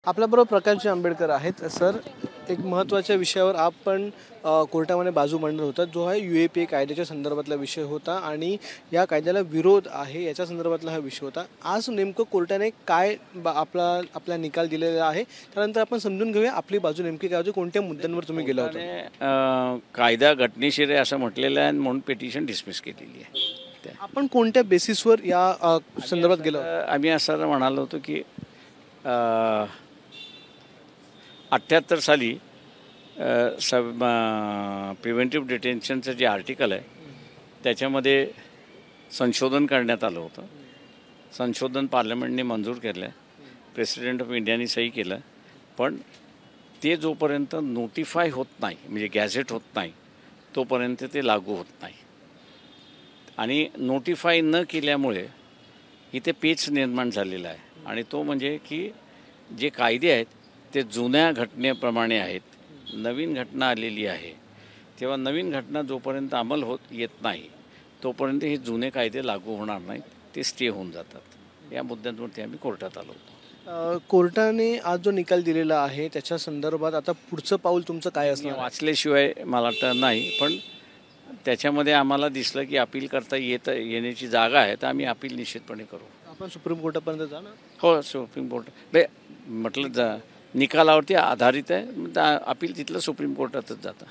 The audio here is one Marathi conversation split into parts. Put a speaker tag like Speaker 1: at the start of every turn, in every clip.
Speaker 1: आपल्याबरोबर प्रकाशजी आंबेडकर आहेत. सर, एक महत्त्वाच्या विषयावर आपण कोर्टामध्ये बाजू मांडत होता, जो आहे UAPA कायद्याच्या संदर्भातला विषय होता आणि या विरोध आहे याच्या संदर्भातला हा विषय होता. आज नेमकं कोर्टाने काय आपला निकाल दिलेला आहे, त्यानंतर आपण समजून घेऊया आपली बाजू नेमकी काय होती, कोणत्या मुद्द्यांवर तुम्ही गेला होता.
Speaker 2: कायदा घटनेशीर आहे असं म्हटलेलं आहे म्हणून पिटिशन डिसमिस केलेली आहे.
Speaker 1: आपण कोणत्या बेसिसवर या संदर्भात गेलो?
Speaker 2: आम्ही असं म्हणालो होतो की 78 साली प्रिव्हेंटिव्ह डिटेन्शनचं जे आर्टिकल आहे त्याच्यामध्ये संशोधन करण्यात आलं होतं. संशोधन पार्लमेंटने मंजूर केलं आहे, प्रेसिडेंट ऑफ इंडियाने सही केलं, पण ते जोपर्यंत नोटिफाय होत नाही म्हणजे गॅझेट होत नाही तोपर्यंत ते लागू होत नाही. आणि नोटिफाय न केल्यामुळे इथे पेच निर्माण झालेला आहे. आणि तो म्हणजे की जे कायदे आहेत ते जुन्या घटनेप्रमाणे आहेत. नवीन घटना आलेली आहे तेव्हा नवीन घटना जोपर्यंत अंमल येत नाही तोपर्यंत हे जुने कायदे लागू होणार नाहीत, ते स्टे होऊन जातात. या मुद्द्यांवरती आम्ही कोर्टात आलो होतो.
Speaker 1: कोर्टाने आज जो निकाल दिलेला आहे त्याच्या संदर्भात आता पुढचं पाऊल तुमचं काय असणार?
Speaker 2: वाचल्याशिवाय मला वाटतं नाही, पण त्याच्यामध्ये आम्हाला दिसलं की अपील करता येण्याची जागा आहे, तर आम्ही अपील निश्चितपणे करू.
Speaker 1: आपण सुप्रीम कोर्टापर्यंत जाणार?
Speaker 2: हो, सुप्रीम कोर्ट म्हटलं निकालावरती आधारित आहे, अपील तिथलं सुप्रीम कोर्टातच जातं.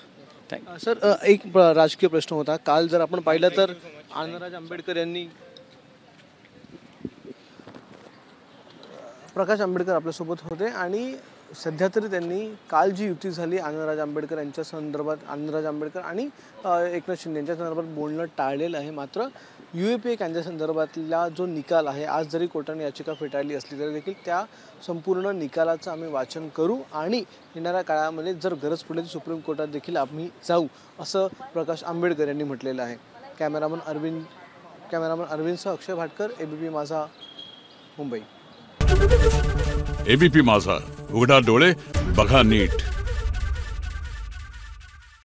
Speaker 2: थँक्यू.
Speaker 1: सर, एक राजकीय प्रश्न होता. काल जर आपण पाहिलं तर आनंदराज आंबेडकर यांनी, प्रकाश आंबेडकर आपल्यासोबत होते आणि सध्या तरी त्यांनी काल जी युती झाली आनंदराज आंबेडकर यांच्या संदर्भात, आनंदराज आंबेडकर आणि एकनाथ शिंदे यांच्या संदर्भात बोलणं टाळलेलं आहे. मात्र UAPA कायद्या संदर्भातला जो निकाल आहे, आज जरी कोर्टाने याचिका फेटाळली असली तरी देखील त्या संपूर्ण निकालाचं आम्ही वाचन करू आणि येणाऱ्या काळामध्ये जर गरज पडली तर सुप्रीम कोर्टात देखील आम्ही जाऊ, असं प्रकाश आंबेडकर यांनी म्हटलेलं आहे. कॅमेरामन अरविंदसह अक्षय भाटकर, ABP माझा, मुंबई.
Speaker 3: ABP माझा, उघडा डोळे बघा नीट.